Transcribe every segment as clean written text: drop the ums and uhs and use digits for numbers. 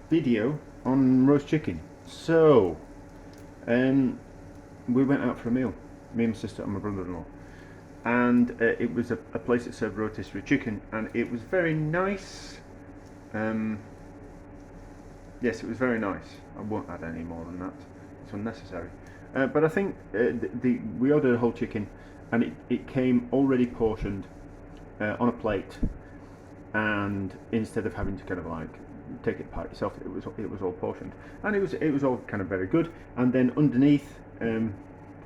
video on roast chicken. So, we went out for a meal, me and my sister and my brother-in-law, and it was a place that served rotisserie chicken, and it was very nice. Yes, it was very nice. I won't add any more than that. It's unnecessary. But I think we ordered a whole chicken, and it came already portioned on a plate, and instead of having to kind of like take it apart yourself, it was all portioned, and it was all kind of very good. And then underneath the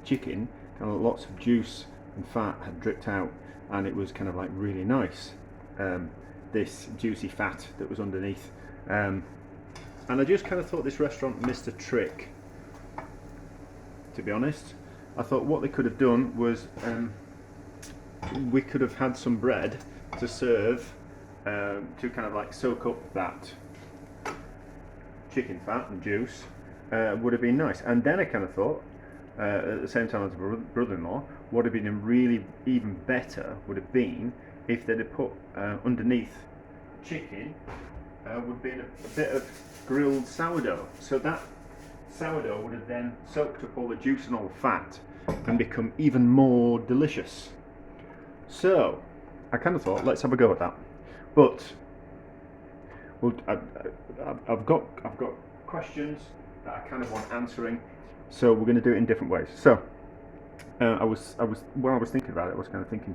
chicken, kind of lots of juice and fat had dripped out, and it was kind of like really nice. This juicy fat that was underneath. And I just kind of thought this restaurant missed a trick, to be honest. I thought what they could have done was we could have had some bread to serve to kind of like soak up that chicken fat and juice. Would have been nice. And then I kind of thought at the same time as brother-in-law, what would have been really even better would have been if they'd have put underneath chicken would be a bit of grilled sourdough. So that sourdough would have then soaked up all the juice and all the fat and become even more delicious. So I kind of thought, let's have a go at that. But well, I've got questions that I kind of want answering, so we're going to do it in different ways. So while I was thinking about it, I was kind of thinking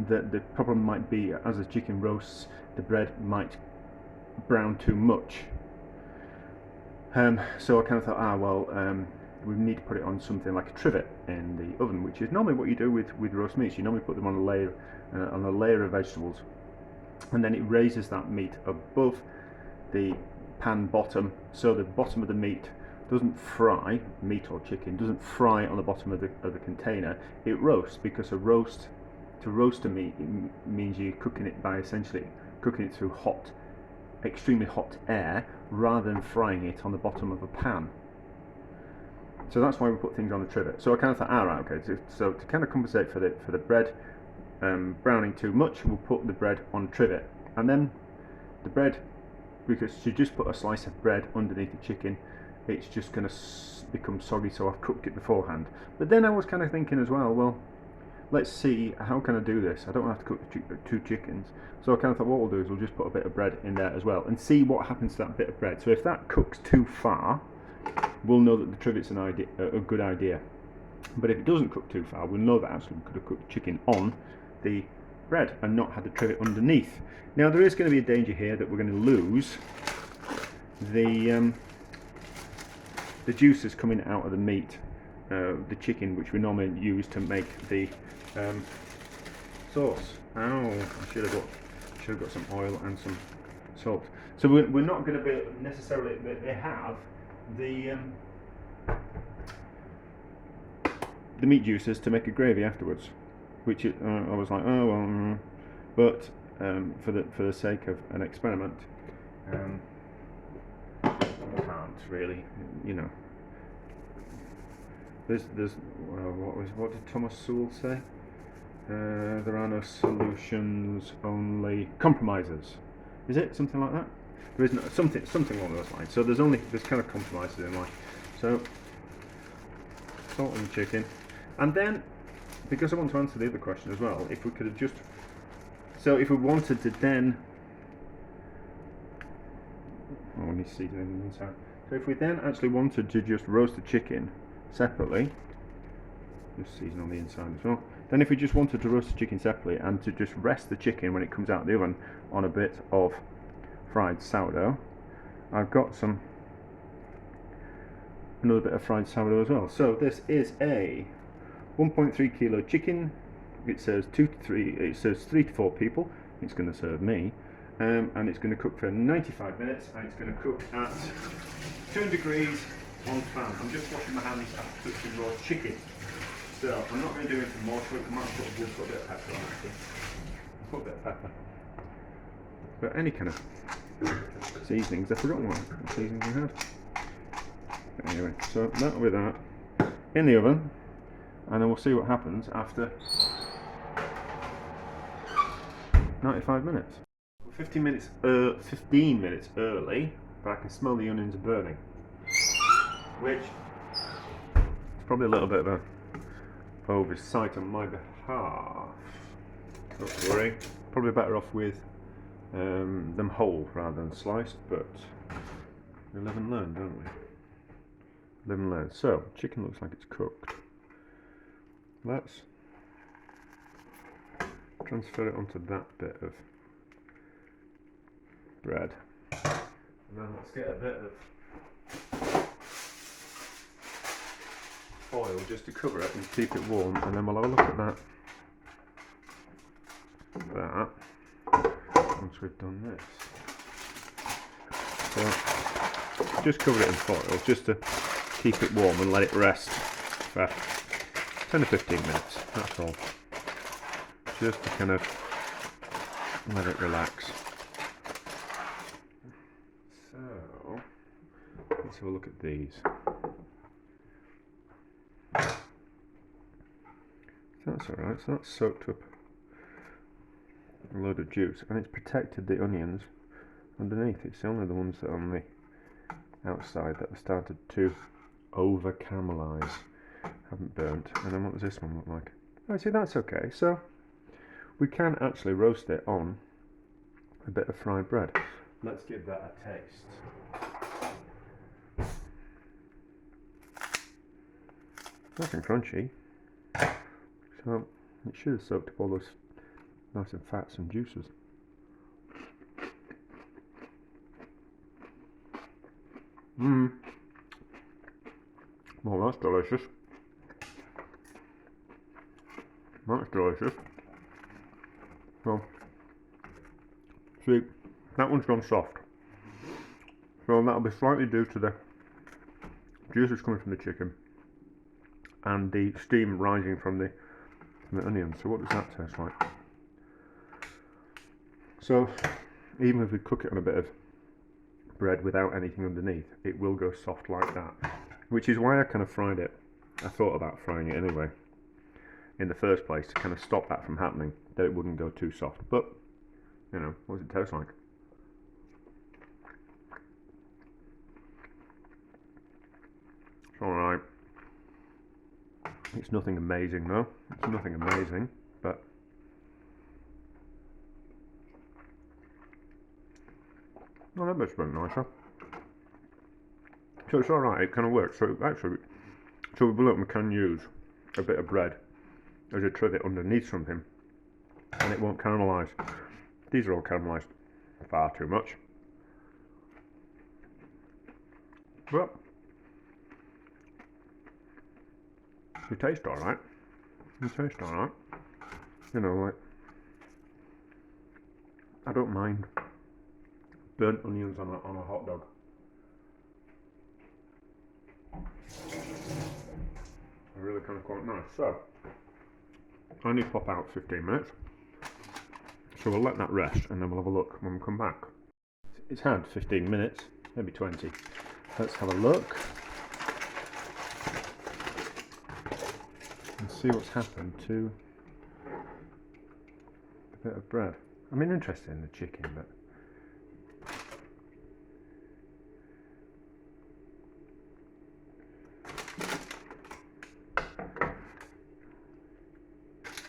that the problem might be, as the chicken roasts, the bread might brown too much. So I kind of thought, we need to put it on something like a trivet in the oven, which is normally what you do with roast meats. You normally put them on a layer of vegetables, and then it raises that meat above the pan bottom, so the bottom of the meat doesn't fry. Meat or chicken doesn't fry on the bottom of the container. It roasts, because to roast a meat, it means you're cooking it by essentially cooking it through extremely hot air, rather than frying it on the bottom of a pan. So that's why we put things on the trivet. So I kind of thought, right, okay, so to kind of compensate for the bread browning too much, we'll put the bread on trivet. And then the bread, because you just put a slice of bread underneath the chicken, it's just going to become soggy, so I've cooked it beforehand. But then I was kind of thinking as well, let's see, how can I do this? I don't have to cook two chickens. So I kind of thought what we'll do is we'll just put a bit of bread in there as well and see what happens to that bit of bread. So if that cooks too far, we'll know that the trivet's a good idea. But if it doesn't cook too far, we'll know that actually we could have cooked the chicken on the bread and not had the trivet underneath. Now there is going to be a danger here that we're going to lose the juices coming out of the meat, the chicken, which we normally use to make the sauce. I should have got some oil and some salt. So we're not going to be necessarily. They have the meat juices to make a gravy afterwards, which I was like, but for the sake of an experiment, I can't really, There's what did Thomas Sewell say? There are no solutions, only compromises. Is it something like that? There is something along those lines. So there's kind of compromises in life. So salt in the chicken, and then because I want to answer the other question as well, if we could have if we wanted to then, we need to season in the inside. So if we then actually wanted to just roast the chicken separately, just season on the inside as well. Then if we just wanted to roast the chicken separately and to just rest the chicken when it comes out of the oven on a bit of fried sourdough, I've got another bit of fried sourdough as well. So this is a 1.3 kilo chicken. It says 3 to 4 people. It's going to serve me, and it's going to cook for 95 minutes, and it's going to cook at 200 degrees on fan. I'm just washing my hands after touching raw chicken. So I'm not going to do anything more to it. I might put a bit of pepper on actually. I'll put a bit of pepper. But any kind of seasonings, I've forgotten what seasonings we had. But anyway, so that'll be that in the oven, and then we'll see what happens after 95 minutes. 15 minutes early, but I can smell the onions burning, which is probably a little bit of a oversight on my behalf. Not to worry, probably better off with them whole rather than sliced, but we live and learn, don't we? Live and learn. So, chicken looks like it's cooked. Let's transfer it onto that bit of bread. And then let's get a bit of foil just to cover it and keep it warm, and then we'll have a look at that once we've done this. So just cover it in foil just to keep it warm and let it rest for 10 to 15 minutes, that's all. Just to kind of let it relax. So let's have a look at these. That's alright, so that's soaked up a load of juice and it's protected the onions underneath. It's only the ones that are on the outside that have started to over caramelise, haven't burnt. And then what does this one look like? Oh, see, that's okay. So we can actually roast it on a bit of fried bread. Let's give that a taste. Nice and crunchy. So it should have soaked up all those nice and fats and juices. Well, that's delicious. That's delicious. So, see, that one's gone soft. So that'll be slightly due to the juices coming from the chicken and the steam rising from the onions. So what does that taste like? So even if we cook it on a bit of bread without anything underneath, it will go soft like that, which is why I kind of fried it. I thought about frying it anyway in the first place to kind of stop that from happening, that it wouldn't go too soft. But you know, what does it taste like? It's alright. It's nothing amazing though. It's nothing amazing, but well, that bit's a bit nicer. So it's alright, it kind of works. So actually, so we can use a bit of bread as a trivet underneath something and it won't caramelise. These are all caramelised far too much. But they taste alright. They taste alright. You know, like, I don't mind burnt onions on a hot dog. They're really kind of quite nice. So I need to pop out 15 minutes. So we'll let that rest and then we'll have a look when we come back. It's had 15 minutes, maybe 20. Let's have a look and see what's happened to the bit of bread. I'm interested in the chicken, but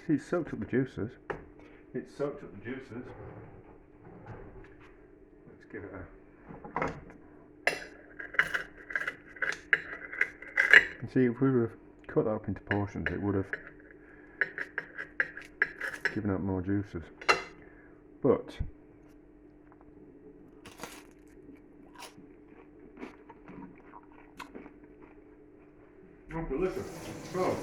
see, it's soaked up the juices. It's soaked up the juices. Let's give it a... And see, if we would have cut that up into portions, it would have given out more juices. But oh, delicious. So,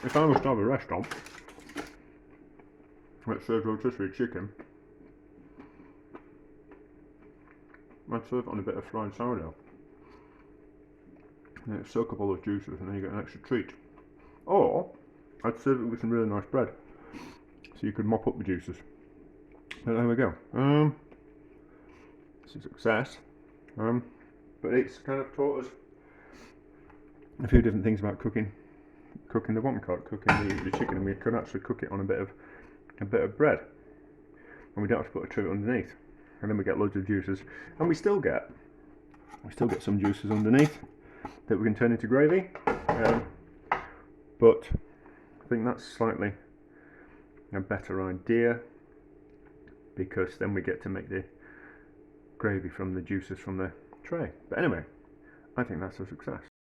if I was to have a restaurant that serves rotisserie chicken, I'd serve it on a bit of fried sourdough. And it'd soak up all those juices and then you get an extra treat. Or I'd serve it with some really nice bread, so you could mop up the juices. But there we go. It's a success. But it's kind of taught us a few different things about cooking the chicken, and we could actually cook it on a bit of bread. and we don't have to put a trivet underneath, and then we get loads of juices, and we still get some juices underneath that we can turn into gravy. But I think that's slightly a better idea, because then we get to make the gravy from the juices from the tray. But anyway, I think that's a success.